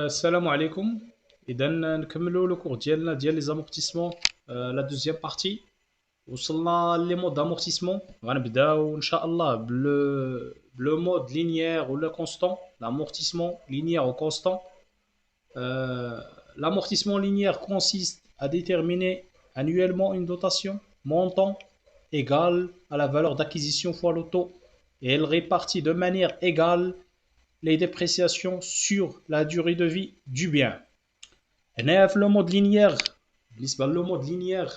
Salam alaikum. إذا نكملوا لو كور ديالنا ديال لي زامورتيسمون. لا دوزيام بارتي وصلنا لي مود دامورتيسمون. غنبداو ان شاء الله بلو مود لينيير ولا كونستون. L'amortissement linéaire ou constant. L'amortissement linéaire consiste à déterminer annuellement une dotation montant égale à la valeur d'acquisition fois le taux, et elle répartit de manière égale les dépréciations sur la durée de vie du bien. هنا في لو مود لينيير، بالنسبه لو مود لينيير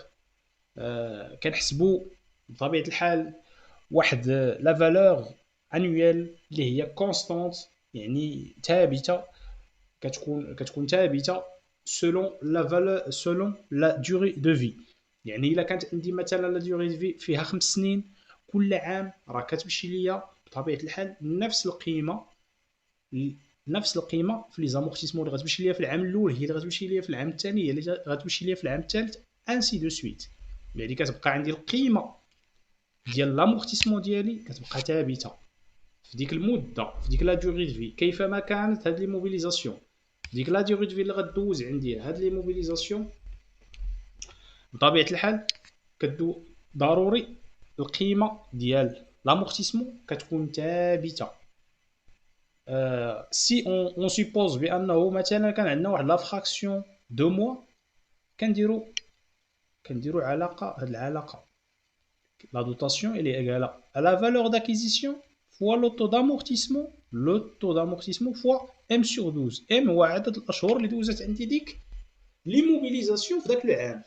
كنحسبوا بطبيعه الحال واحد لا فالور انويل اللي هي كونستانت، يعني ثابته، كتكون ثابته سولون لا فالور سولون لا دوري دو في. يعني الا كانت عندي مثلا لا دوري دو في فيها 5 سنين، كل عام راه كتمشي ليا بطبيعه الحال نفس القيمه في لي زامورتيسمون اللي غتمشي ليا في العام الاول هي اللي غتمشي ليا في العام الثاني، هي اللي غتمشي ليا في العام الثالث، انسي دو سويت. يعني كتبقى عندي القيمه ديال لامورتيسمون ديالي كتبقى ثابته في ديك المده، في ديك لا دوري دو في، كيفما كانت هاد لي موبيليزاسيون. في ديك لا دوري دو في اللي غدوز عندي هاد لي موبيليزاسيون بطبيعه الحال كدو ضروري القيمه ديال لامورتيسمون كتكون ثابته. Si on suppose بانه مثلا كان عندنا واحد لا فراكسيون دو موا، كنديرو علاقه، هاد العلاقه la dotation elle est égale à la valeur d'acquisition fois le taux d'amortissement fois m sur 12. m هو عدد الاشهر اللي دوزت عندي ديك ليموبيليزاسيون في ذاك العام.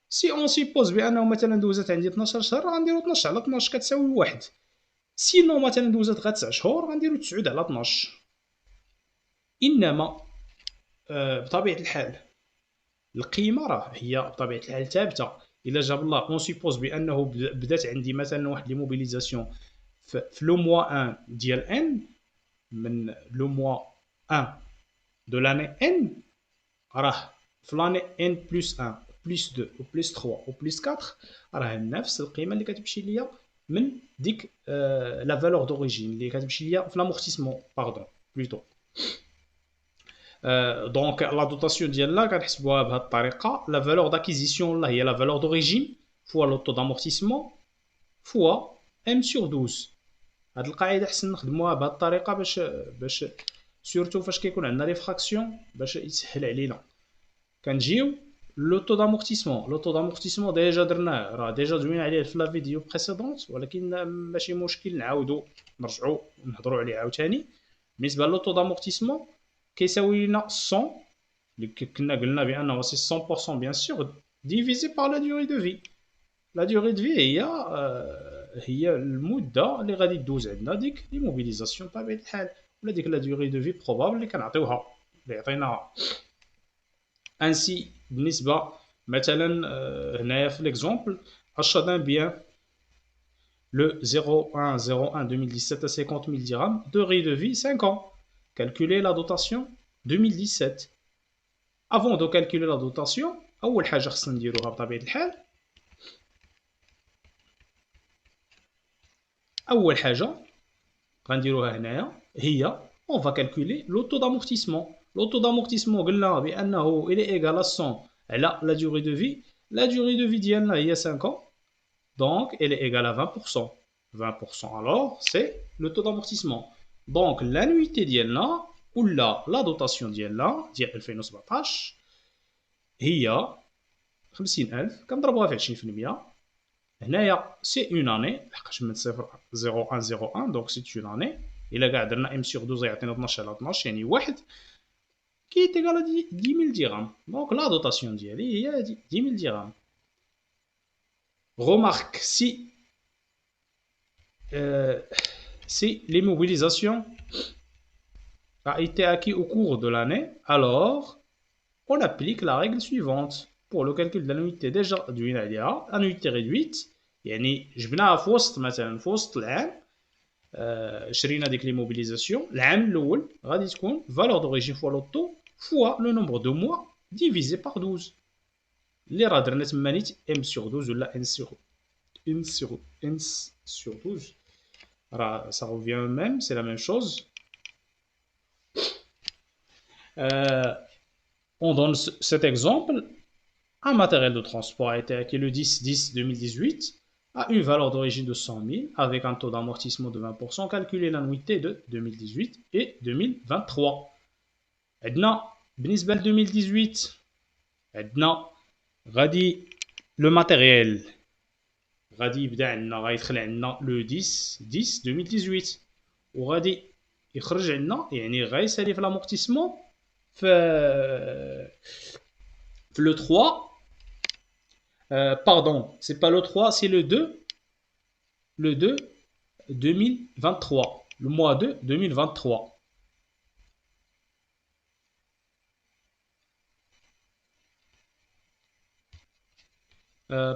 سي اون سيبوز بانه مثلا دوزت عندي 12 شهر، غنديرو 12 على 12 كتساوي 1. سينو مثلا دوزت غير 9 شهور، غنديرو 9 على 12. انما بطبيعه الحال القيمه راه هي بطبيعه الحال ثابته. الا جاب الله اون سيبوز بانه بدات عندي مثلا واحد لي موبيليزاسيون في لو موا 1 ديال ان، من لو موا 1 دو لاني ان، راه في لاني ان بلس 1 بلس 2 و بلس 3 و بلس 4 راه نفس القيمه اللي كتمشي ليا من ديك لا فالور دوريجين اللي كتمشي ليا في لامورتيسمون باردون بلوتو. دونك لا دوتاسيون ديالنا كنحسبوها بهذه الطريقه. لا فالور داكيزيسيون لا هي لا فالور دوريجين فوا لو طو دامورتيسمون فوا ام سور 12. هاد القاعده حسن نخدموها بهذه الطريقه باش سورتو فاش كيكون عندنا لي فراكسيون باش يسهل علينا. كنجيو لو طو دامورتيسمون. لو طو دامورتيسمون ديجا درناه، راه ديجا دوينا عليه في لا فيديو بريسيدونت، ولكن ماشي مشكل نعاودو نرجعو نهضروا عليه عاوتاني. بالنسبه لو طو دامورتيسمون كيساوي لنا 100 اللي كنا قلنا بانه سي 100% بيان سور ديفيزي بار لا دوري دو في. لا دوري دو في هي المده اللي غادي دوز عندنا ديك لي موبيليزاسيون بطبيعه الحال، ولا ديك لا دوري دو في بروبابل اللي كنعطيوها اللي يعطيناها. انسي بالنسبه مثلا هنايا في ليكزومبل achat d'un bien le 01 2017 à 50 000 dirhams, durée de vie 5 ans. Calculer la dotation 2017. Avant de calculer la dotation اول حاجه خصنا نديروها بطبيعه الحال، اول حاجه غنديروها هنايا هي on va calculer le taux d'amortissement. Le taux d'amortissement قلنا بانه il est égal à 100 على la durée de vie. La durée de vie ديالنا هي 5 ans, donc elle est égale à 20%. 20% alors c'est le taux d'amortissement. Donc l'annuité ديالنا ولا la dotation ديالنا ديال 2017 هي 50,000 كنضربوها في 20%. هنايا سي اون اني لحقاش من 0101 دونك سي اون اني. الا كاع درنا ام سور 12 يعطينا 12 على 12 يعني واحد كي تيغال 10,000 درهم. دونك لا دوتاسيون ديالي هي 10,000 درهم. Remarque, si l'immobilisation a été acquis au cours de l'année, alors on applique la règle suivante pour le calcul de l'annuité. déjà دوينا عليها annuité réduite، يعني جبناها في وسط مثلا في وسط العام، شرينا ديك لي موبيليزاسيون العام الاول، غادي تكون فالور دوريجين فوا لو طو فوا لو نومبر دو موا ديفيزي بار 12 اللي راه درنا تما نيت ام سور 12 ولا ان سور 12 راه ça revient même c'est la même chose. Euh, on donne cet exemple. Un matériel de transport a été acquis le 10-10-2018 à une valeur d'origine de 100 000 avec un taux d'amortissement de 20%. Calculer l'annuité de 2018 et 2023. عندنا بالنسبة ل 2018 عندنا غادي لو ماتيريال غادي يبدا عندنا غيدخل عندنا لو 10 2018 وغادي يخرج عندنا يعني غيسالي في لامورتيسمون في le 3. Pardon, c'est pas le 3, c'est le 2. Le 2 2023. Le mois 2 2023.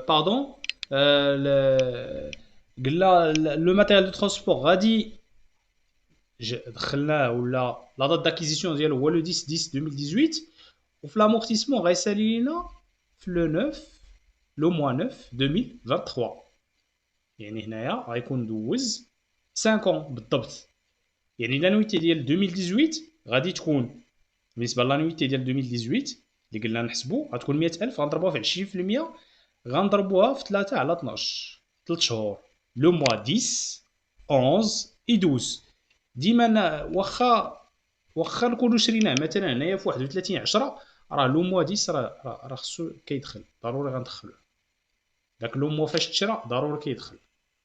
Pardon, le matériel de transport غادي دخلناه ولا لا دات d'acquisition ديالو هو le 10 10 2018 وفي l'amortissement غيسالي لينا في le 9 le mois 9 2023. يعني هنايا غيكون دوز 5 ans بالضبط. يعني لانويتي ديال 2018 غادي تكون بالنسبه لانويتي ديال 2018 اللي قلنا نحسبوا غتكون 100,000 غنضربوها في 20% غنضربوها في 3 على 12 3 شهور لو موا 10 11 اي 12 ديما واخا نكونوا شريناه مثلا هنايا في 31 10 راه لو موا 10 راه خصو كيدخل ضروري غندخلوه داك لو موا فاش تشرى ضروري كيدخل.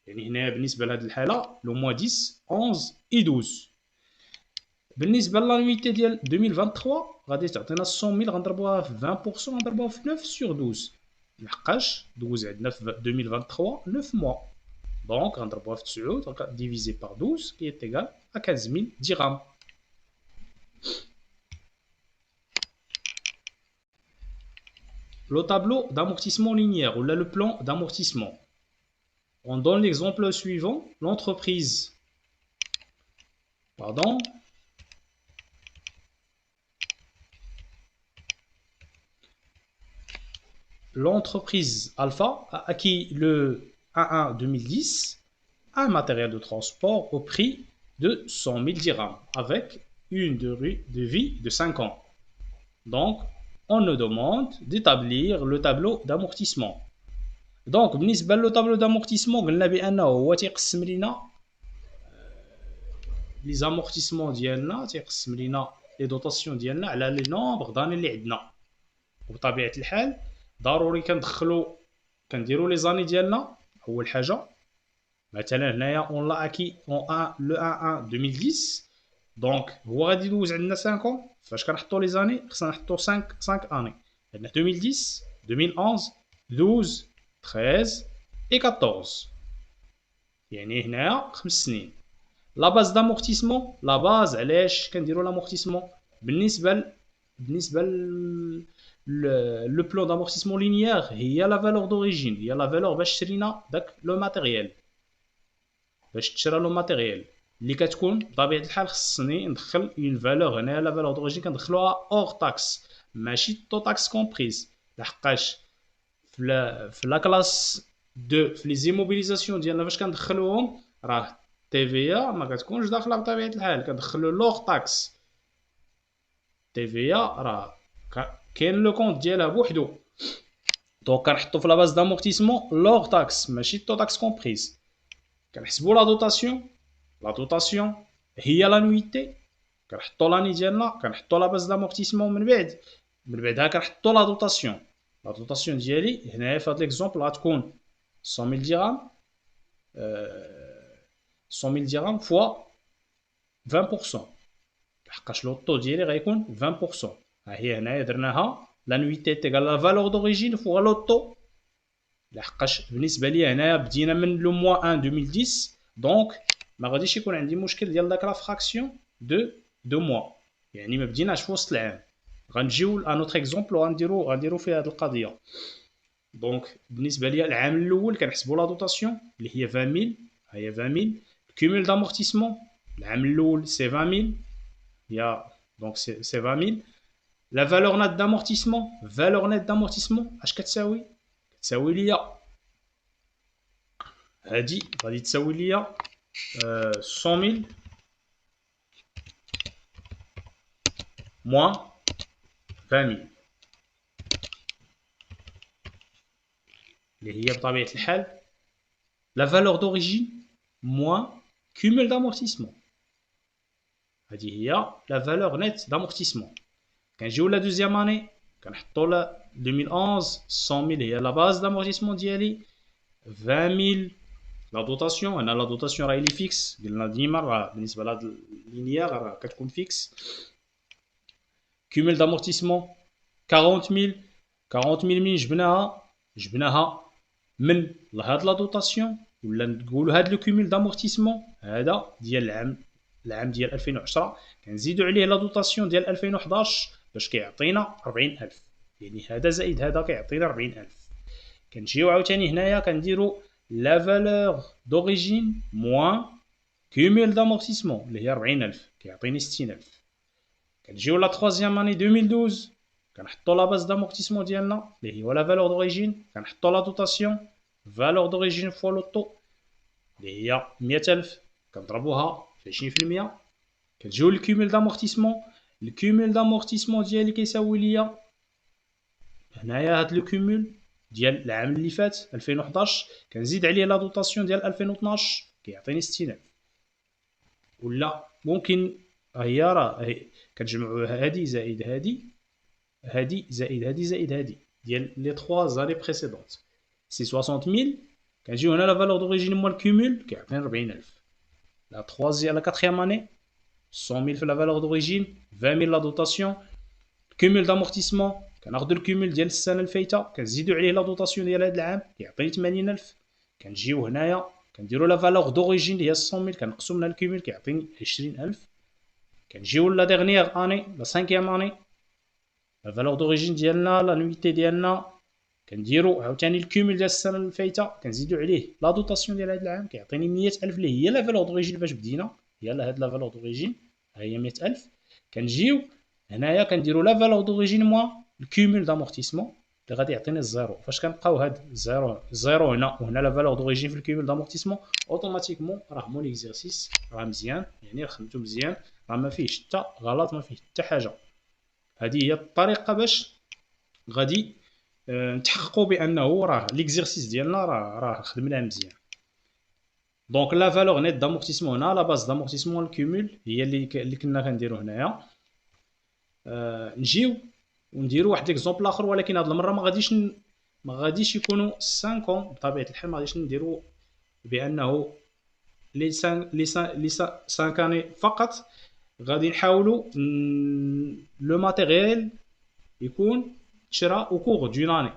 يعني هنايا بالنسبه لهاد الحاله لو موا 10 11 اي 12. بالنسبه لانويتي ديال 2023 غادي تعطينا 100,000 غنضربوها في 20% غنضربوها في 9 sur 12 لحقاش دوز عندنا في 2023 9 mois. دونك غنضربوها في 9 ديفيزي بار 12 qui est égal à 15,000 dirhams. Le tableau d'amortissement linéaire ou là le plan d'amortissement. On donne l'exemple suivant. L'entreprise l'entreprise Alpha a acquis le 1 2010 un matériel de transport au prix de 100 000 dirhams avec une durée de vie de 5 ans. Donc, on nous demande d'établir le tableau d'amortissement. Donc, بالنسبة le tableau d'amortissement قلنا بأنه هو تيقسم لنا لي زامورتيسمون ديالنا تيقسم لنا لي دوطاسيون ديالنا على لي نومبر داني اللي عندنا. وبطبيعة الحال ضروري كنديروا لي زاني ديالنا. اول حاجه مثلا هنايا اون لا اكي اون 1 لو 1 2010 دونك هو غادي يدوز عندنا 5 ans. فاش كنحطوا لي زاني خصنا نحطوا 5 اني. عندنا 2010 2011 12 13 et 14 يعني هنايا 5 سنين. لا باز دامورتيسمون لا باز علاش كنديروا لامورتيسمون بالنسبه le plan d'amortissement linéaire هي la valeur d'origine هي la valeur باش شرينا داك لو ماتيريال باش تشرى لو ماتيريال اللي كتكون بطبيعه الحال خصني ندخل اون فالور. هنا لا فالور دوريجين كندخلوها اور تاكس ماشي تو تاكس كومبريز لحقاش في لا كلاس 2 في لي زيموبيليزاسيون ديالنا فاش كندخلوهم راه تي في ا ما كتكونش داخله بطبيعه الحال كندخلو لور تاكس. تي في ا راه كاين لو كونت ديالها بوحدو دونك كنحطو في لا باز دامورتيسمون لور تاكس ماشي تو تاكس كومبريز. كنحسبو لا دوطاسيون هي لانويتي كنحطو لاني ديالنا كنحطو لا باز دامورتيسمون من بعدها كنحطو لا دوطاسيون ديالي هنايا في هاد ليكزومبل غتكون 100,000 درهم 100,000 درهم فوا 20% لحقاش لوطو ديالي غيكون 20%. ها هي هنايا درناها لانويتي تيغال لا فالور دوريجين فوا لوطو لحقاش بالنسبه ليا هنايا بدينا من لو موا 1 2010 دونك ما غاديش يكون عندي مشكل ديال داك لا فراكسيون دو موا يعني ما بديناش في وسط العام. غنجيو ا نوتر اكزومبل وغنديرو فيها هاد القضيه. دونك بالنسبه ليا العام الاول كنحسبوا لا دوطاسيون اللي هي 20,000 ها هي 20,000 كومول دامورتيسمون العام الاول سي 20,000 يا دونك سي 20,000. لا فالور نيت دامورتيسمون اش كتساوي ليا هادي غادي تساوي ليا 100,000 moins 20000 اللي هي بطبيعة الحال لا فالور دوريجين موان كومول دامورتيسمون. هذه هي لا فالور نيت دامورتيسمون. كنجيو لا دوزيام اني كنحطو لا 2011 100000 هي لا باز دامورتيسمون ديالي. 20000 لا دوطاسيون. هنا لا دوطاسيون راهي لي فيكس قلنا ديما راه بالنسبه لهاد اللينيير راه كتكون فيكس. كومول دامورتيسمون 40000. 40000 منين جبناها من هاد لا دوطاسيون ولا نقولوا هاد لو كومول دامورتيسمون هذا ديال العام ديال 2010 كنزيدوا عليه لا دوطاسيون ديال 2011 باش كيعطينا 40000. يعني هذا زائد هذا كيعطينا 40000. كنجيو عاوتاني هنايا كنديروا لا فالور دوريجين موان كومول دامورتيسمون اللي هي 40000 كيعطيني 60000. كنجيو لا تروازيام اني 2012 كنحطوا لا باز دامورتيسمون ديالنا اللي هي لا فالور دوريجين كنحطوا لا دوطاسيون فالور دوريجين فوا لوطو اللي هي 100000 كنضربوها في 20%. كتجيو للكومول دامورتيسمون. الكومول دامورتيسمون ديالي كيساوي ليا هنايا هاد لو كومول ديال العام اللي فات 2011 كنزيد عليه لا دوطاسيون ديال 2012 كيعطيني 60000. ولا ممكن هي راه كتجمعوا هادي زائد هادي هادي زائد هادي زائد هادي ديال لي 3 زاني بريسيدونت سي 60000. كنجيو هنا لا فالور دوريجين موان الكومول كيعطينا 40000. لا تروازيام لا كاتريام اني 100000 في لا فالور دوريجين 20000 لا دوطاسيون. كومول دامورتيسمون كناخدو الكومول ديال السنه الفايته كنزيدو عليه لا دوطاسيون ديال هاد العام كيعطيني 80000. كنجيو هنايا كنديرو لا فالور دوريجين اللي هي 100000 كنقسو منها الكومول كيعطيني 20000. كنجيو لا ديرنيير اني لا سانكيام اني لا فالور دوريجين ديالنا لا نويتي ديالنا كنديرو عاوتاني الكومول ديال السنه الفايته كنزيدو عليه لا دوطاسيون ديال هاد العام كيعطيني 100000 اللي هي لا فالور دوريجين فاش بدينا هي هاد لا فالور دوريجين ها هي 100000. كنجيو هنايا كنديرو لا فالور دوريجين موان الكومول دامورتيسمون اللي غادي يعطيني الزيرو. فاش كنلقاو هاد الزيرو هنا وهنا لا فالور دوريجين في الكومول دامورتيسمون اوتوماتيكمون راه مون ليكزيرسيس راه مزيان يعني خدمتو مزيان راه ما فيهش حتى غلط ما فيه حتى حاجه. هذه هي الطريقه باش غادي نتحققوا بانه راه ليكزيرسيس ديالنا راه خدمناه مزيان. دونك لا فالور نيت دامورتيسمون هنا لا باز دامورتيسمون الكومول هي اللي كنا كنديرو هنايا. نجيو ونديرو واحد ليكزومبل اخر ولكن هاد المره ما غاديش يكونوا 5 بطبيعه الحال ما غاديش نديرو بانه لي 5 اني فقط. غادي نحاولوا لو ماتيريال يكون تشرا او كور دون اني.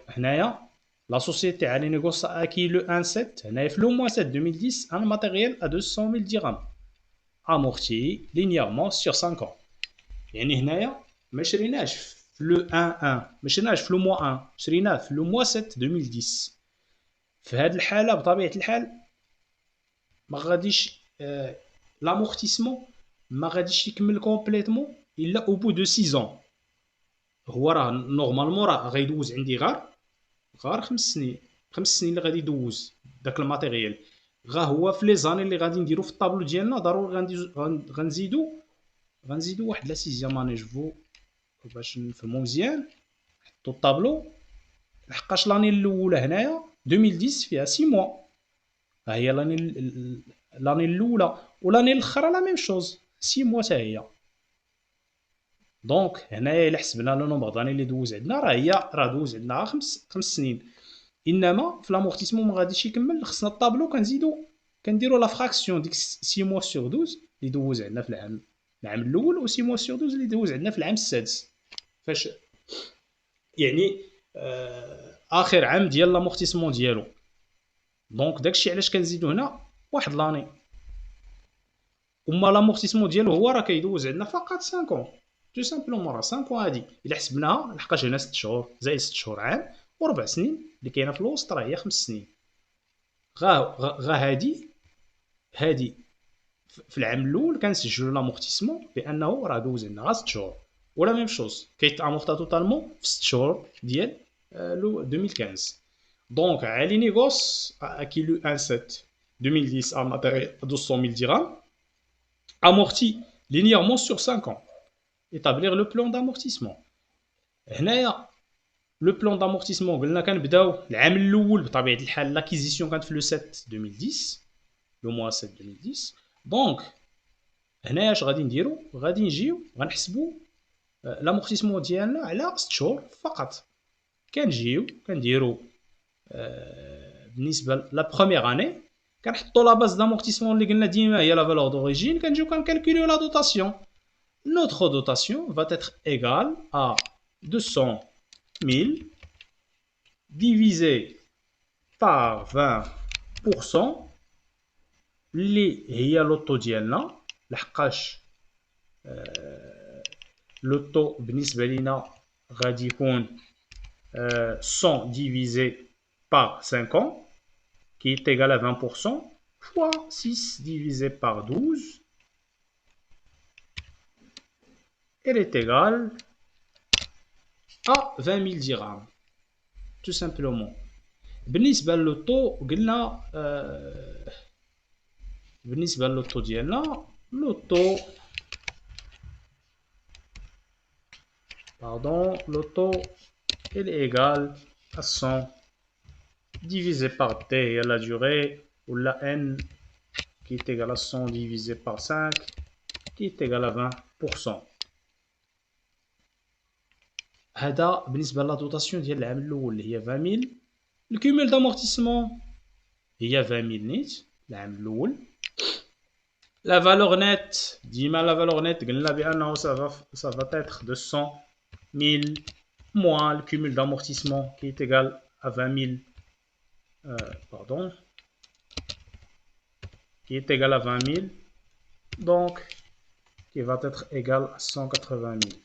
هنايا لا سوسيتي على نيغوس اكي لو 17 هنايا في لو موان 7 2010 ان ماتيريال ا 200000 درهم امورتي لينييرمون سور 5 ans. يعني هنايا ما شريناش في لو 1 ما شريناش في لو موا 1 شريناه في لو موا 7 2010. في هذه الحاله بطبيعه الحال ما غاديش لامورتيسمون ما غاديش يكمل كومبليتمون الا او بو دو 6 ans. هو راه نورمالمون راه غيدوز عندي غير 5 سنين 5 سنين اللي غادي يدوز داك الماتيريال. هو في لي زاني اللي غادي نديرو في الطابلو ديالنا ضروري غنزيدو واحد لا سيزيام اني جوفو باش نفهمو مزيان. نحطو الطابلو لحقاش لاني الاولى هنايا 2010 فيها 6 موا ها هي لاني الاولى ولاني الاخرى لا ميم شوز 6 موا حتى هي. دونك هنايا الا حسبنا لو نومبر داني اللي دوز عندنا راه دوز عندنا 5 سنين. انما في لامورتيسمون ما غاديش يكمل خصنا الطابلو كنديرو لا فراكسيون ديك 6 موا سور 12 اللي دوز عندنا في العام الاول و 6 موا سور 12 اللي دوز عندنا في العام السادس فاش يعني اخر عام ديال لامورتيسمون ديالو. دونك داكشي علاش كنزيدو هنا واحد لاني. وما لامورتيسمون ديالو هو راه كيدوز عندنا فقط 5 ans تو سامبلومون راه 5 ans هادي الا حسبناها لحقاش هنا 6 شهور زائد 6 شهور عام و4 سنين اللي كاينه في الوسط راه هي 5 سنين. هادي في العام الاول كنسجلوا لامورتيسمون بانه راه دوز عندنا غير 6 شهور ولا ميم شوز كيتامورتا توتالمون في 6 شهور ديال 2015. دونك على نيغوس اكي لو 17 2010 ان ماتيريال 200000 dirhams amorti linéairement sur 5 ans. établir le plan d'amortissement. هنايا لو بلان d'amortissement قلنا كنبداو العام الاول بطبيعه الحال لاكيزيسيون كانت في لو 7 2010 لو موا 7 2010 دونك هنايا اش غادي نديرو غادي نجيو غنحسبو لامورتيسمون ديالنا على 6 شهور فقط كنجيو كنديرو بالنسبه لا بروميير اني كنحطو لا باز d'amortissement اللي قلنا ديما هي لا فالور دوريجين كنجيو كنكالكوليو لا دوتاسيون notre dotation va être égale à 200 000 divisé par 20% اللي هي لوطو ديالنا لحقاش لوطو بالنسبه لينا غادي يكون 100 divisé par 5 ans qui est égal à 20% fois 6 divisé par 12 elle est égale à 20 000 dirhams tout simplement. بالنسبة للطو قلنا بالنسبة للطو ديالنا لوطو l'auto elle est égale à 100 divisé par t et la durée ou la n qui est égale à 100 divisé par 5 qui est égal à 20%. هذا بالنسبة لا دوتاسيون ديال العام الأول اللي هي 20 000. الكومول d'amortissement هي 20 000 نيت العام الأول. لا فالور نيت ديما لا فالور نيت قلنا بأنه ça va être 200 000 moins le cumul d'amortissement qui est égal à 20 000 qui est égal à 20 000 donc qui va être égal à 180 000.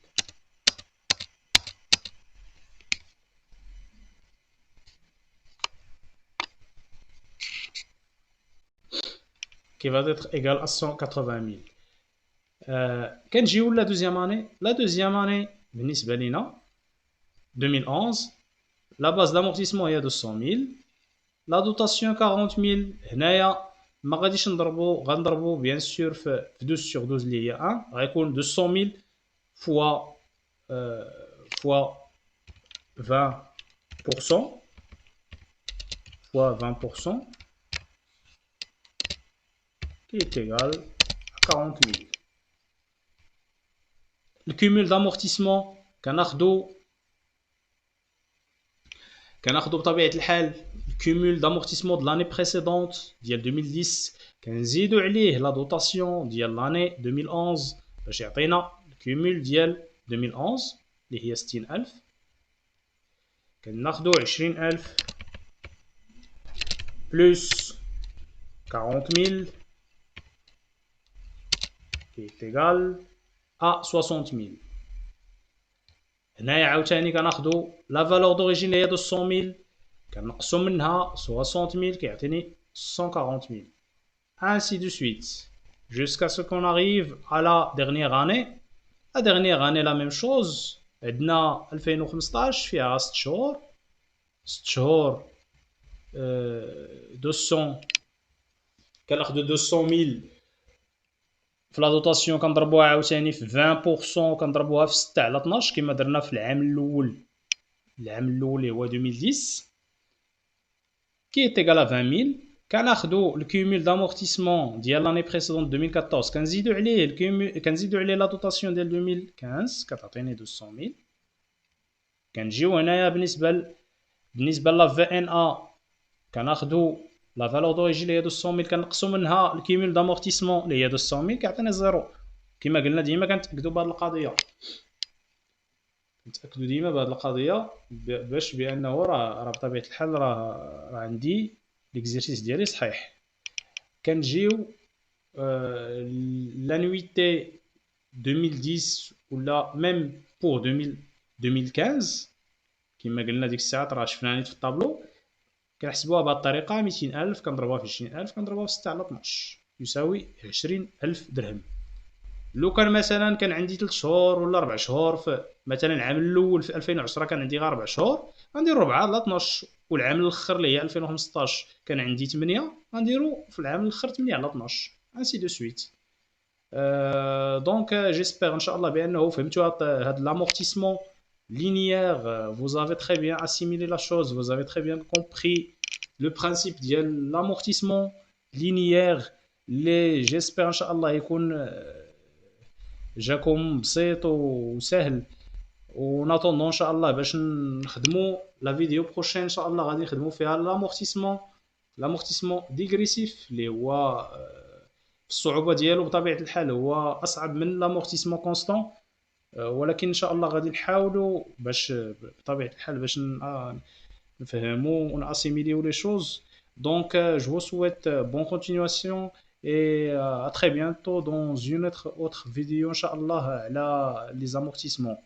Qui va être égal à 180 000. كنجيو لا دوزيام اني لا دوزيام اني بالنسبه لينا 2011 لا باز d'amortissement هي 200 000 لا دوتاسيون 40 000 هنايا ما غاديش غنضربو بيان سور في 12 sur 12 اللي هي 1 غيكون 200 000 فوا فوا 20% فوا 20% qui est égal à 40 000. Le cumul d'amortissement كناخدو بطبيعة الحال الكومول d'amortissement de l'année précédente ديال 2010 كنزيدو عليه لا دوتاسيون ديال l'année 2011 باش يعطينا الكومول ديال 2011 اللي هي 60000 كناخدو 20000 بلس 40000 qui est égal à 60 000. هنايا عاوتاني كناخدو لا فالور دوريجين هي 200 000 كنقصو منها 60 000 كيعطيني 140 000 ainsi de suite jusqu'à ce qu'on arrive à la dernière année. La dernière année la même chose عندنا 2015 فيها 6 شهور 200 كناخدو 200 000 في لا دوتاسيون كنضربوها عاوتاني في 20% كنضربوها في 6 على 12 كما درنا في العام الاول اللي هو 2010 كي est égal à 20 000 كناخدو الكومول d'amortissement ديال لاني بريسيدونت 2014 كنزيدو عليه كنزيدو عليه لا دوتاسيون ديال 2015 كتعطيني 200 000 كنجيو هنايا بالنسبه لا في ان ا كناخدو لا فالور دوريجين اللي هي 200 000 كنقصو منها الكيمول دامورتيسمون اللي هي 200 000 كيعطيني زيرو. كما قلنا ديما كنتاكدوا بهذه القضيه بهذه القضيه باش بانه راه بطبيعه الحال راه عندي ليكزيرسيس ديالي صحيح. كنجيو لانويتي 2010 ولا ميم بور 2015 كما قلنا ديك الساعات راه شفنا في الطابلو كنحسبوها بهذه الطريقه 200000 كنضربوها في 20000 كنضربوها في 6 على 12 يساوي 20000 درهم. لو كان مثلا كان عندي 3 شهور ولا 4 شهور في مثلا العام الاول في 2010 كان عندي غير 4 شهور غندير 4 على 12 والعام الاخر اللي هي 2015 كان عندي 8 غنديرو في العام الاخر 8 على 12 ainsi de suite. Donc, j'espère, Inch'Allah, بأنه فهمتوا هاد l'amortissement linéaire. Vous avez très bien assimilé la chose, vous avez très bien compris le principe de l'amortissement linéaire. J'espère, Inch'Allah, يكون جاكم بسيط وسهل. وناتوندون ان شاء الله باش نخدموا لا فيديو بروشين ان شاء الله غادي نخدموا فيها لامورتيسمون ديغريسيف اللي هو في الصعوبه ديالو بطبيعه الحال هو اصعب من لامورتيسمون كونستون. ولكن ان شاء الله غادي نحاولوا باش بطبيعه الحال باش نفهموا وناسيميليو لي شوز. Donc, je vous souhaite bonne continuation et à très bientôt dans une autre vidéo, Inch'Allah, là, les amortissements.